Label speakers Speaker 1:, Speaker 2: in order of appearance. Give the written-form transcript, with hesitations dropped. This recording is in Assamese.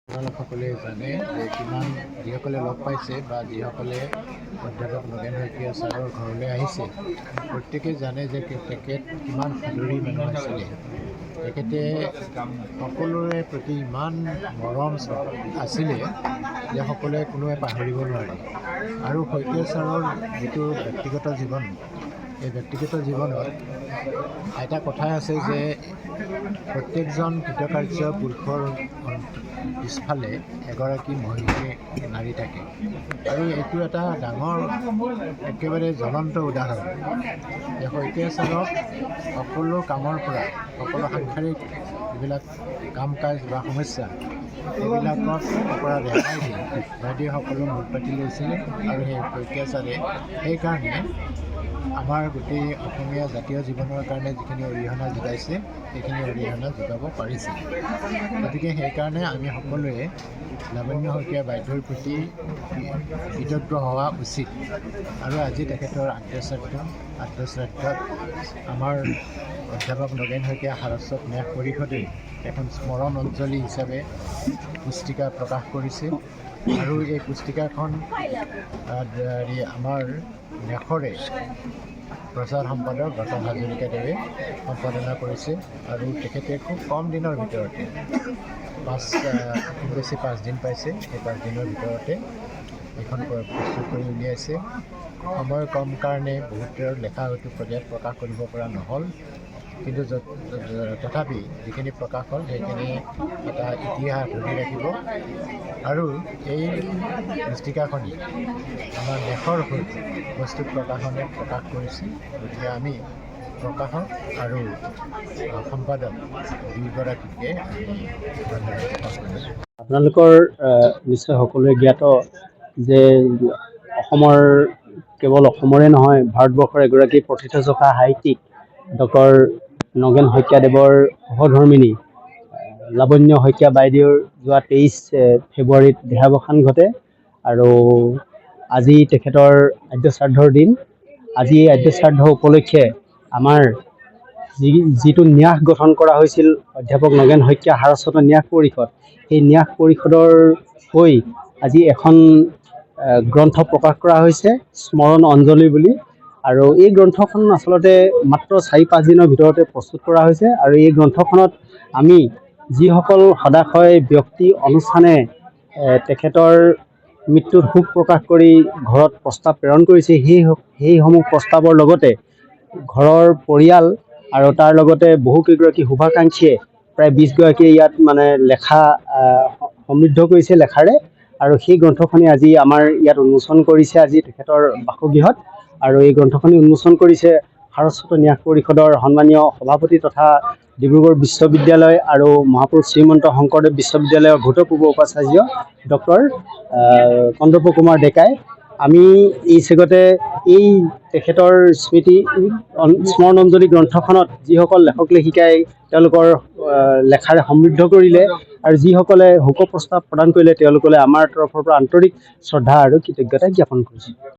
Speaker 1: সকলে জানে যে কিমান যিসকলে লগ পাইছে বা যিসকলে অধ্যাপক নগেন শইকীয়া ছাৰৰ ঘৰলৈ আহিছে প্ৰত্যেকেই জানে যে তেখেত কিমান সাদৰী মানুহ আছিলে। তেখেতে সকলোৰে প্ৰতি ইমান মৰম আছিলে যে সকলোৱে কোনোৱে পাহৰিব নোৱাৰে। আৰু শইকীয়া ছাৰৰ যিটো ব্যক্তিগত জীৱন, এই ব্যক্তিগত জীৱনত এটা কথাই আছে যে প্ৰত্যেকজন কৃতকাৰ্য পুৰুষৰ পিছফালে এগৰাকী মহিলাই নাৰী থাকে। আৰু এইটো এটা ডাঙৰ একেবাৰে জ্বলন্ত উদাহৰণ যে শইকীয়া ছাৰক সকলো কামৰ পৰা, সকলো সাংসাৰিক যিবিলাক কাম কাজ বা সমস্যা এইবিলাকৰ পৰা ৰেহাই দি বাইদেৱে সকলো মূল পাতি লৈছিলে। আৰু সেই শইকীয়া ছাৰে সেইকাৰণে আমাৰ গোটেই অসমীয়া জাতীয় জীৱনৰ কাৰণে যিখিনি অৰিহণা যোগাইছে সেইখিনি অৰিহণা যোগাব পাৰিছে। গতিকে সেইকাৰণে আমি সকলোৱে লাৱণ্য শইকীয়া বাইদেউৰ প্ৰতি কৃতজ্ঞ হোৱা উচিত। আৰু আজি তেখেতৰ আন্তঃশ্ৰাদ্ধত আমাৰ অধ্যাপক নগেন শইকীয়া সাৰস্বত ন্যাস পৰিষদে এখন স্মৰণ অঞ্জলি হিচাপে পুস্তিকা প্ৰকাশ কৰিছে। আৰু এই পুস্তিকাখন আমাৰ ন্যাসৰে প্ৰচাৰ সম্পাদক ডক্টৰ হাজৰিকাদেৱে সম্পাদনা কৰিছে। আৰু তেখেতে খুব কম দিনৰ ভিতৰতে খুব বেছি 5 দিন পাইছে। সেই 5 দিনৰ ভিতৰতে এইখন প্ৰস্তুত কৰি উলিয়াইছে। সময় কম কাৰণে বহুতৰ লেখা হয়তো পৰ্যায়ত প্ৰকাশ কৰিব পৰা নহ'ল, কিন্তু তথাপি যিখিনি প্ৰকাশ হ'ল সেইখিনি এটা ইতিহাস ধৰি ৰাখিব। আৰু এই পুস্তিকাখনি আমাৰ দেশৰ হৈ বস্তুত প্ৰকাশনে প্ৰকাশ কৰিছে। গতিকে আমি প্ৰকাশক আৰু সম্পাদক দুয়োগৰাকীকে ধন্যবাদ প্ৰকাশ কৰিছোঁ।
Speaker 2: আপোনালোকৰ নিশ্চয় সকলোৱে জ্ঞাত যে অসমৰ কেৱল অসমৰে নহয়, ভাৰতবৰ্ষৰ এগৰাকী প্ৰথিতযশা সাহিত্যিক ডক্টৰ নগেন শইকীয়াদেৱৰ সহধৰ্মিনী লাৱণ্য শইকীয়া বাইদেউৰ যোৱা 23 ফেব্ৰুৱাৰীত দেহাৱসান ঘটে। আৰু আজি তেখেতৰ আদ্যশ্ৰাদ্ধৰ দিন। আজি এই আদ্যশ্ৰাদ্ধ উপলক্ষে আমাৰ যিটো ন্যাস গঠন কৰা হৈছিল অধ্যাপক নগেন শইকীয়া সাৰস্বত ন্যাস পৰিষদ, সেই ন্যাস পৰিষদৰ হৈ আজি এখন গ্ৰন্থ প্ৰকাশ কৰা হৈছে স্মৰণ অঞ্জলি বুলি। আৰু এই গ্ৰন্থখন আচলতে মাত্ৰ 4-5 দিনৰ ভিতৰতে প্ৰস্তুত কৰা হৈছে। আৰু এই গ্ৰন্থখনত আমি যিসকল সদাশয় ব্যক্তি অনুষ্ঠানে তেখেতৰ মৃত্যুত শোক প্ৰকাশ কৰি ঘৰত প্ৰস্তাৱ প্ৰেৰণ কৰিছে, সেইসমূহ প্ৰস্তাৱৰ লগতে ঘৰৰ পৰিয়াল আৰু তাৰ লগতে বহুকেইগৰাকী শুভাকাংক্ষীয়ে প্ৰায় 20 গৰাকীয়ে ইয়াত লেখা সমৃদ্ধ কৰিছে লেখাৰে। আৰু সেই গ্ৰন্থখনি আজি আমাৰ ইয়াত উন্মোচন কৰিছে আজি তেখেতৰ বাসগৃহত। আৰু এই গ্ৰন্থখনি উন্মোচন কৰিছে সাৰস্বত ন্যাস পৰিষদৰ সন্মানীয় সভাপতি তথা ডিব্ৰুগড় বিশ্ববিদ্যালয় আৰু মহাপুৰুষ শ্ৰীমন্ত শংকৰদেৱ বিশ্ববিদ্যালয়ৰ ভূতপূৰ্ব উপাচাৰ্য ডক্টৰ কন্দৰ্প কুমাৰ ডেকাই। আমি এই চেগতে এই তেখেতৰ স্মৃতি স্মৰণ অঞ্জলি গ্ৰন্থখনত যিসকল লেখক লেখিকাই তেওঁলোকৰ লেখাৰে সমৃদ্ধ কৰিলে আৰু যিসকলে শোক প্ৰস্তাৱ প্ৰদান কৰিলে তেওঁলোকলৈ আমাৰ তৰফৰ পৰা আন্তৰিক শ্ৰদ্ধা আৰু কৃতজ্ঞতা জ্ঞাপন কৰিছোঁ।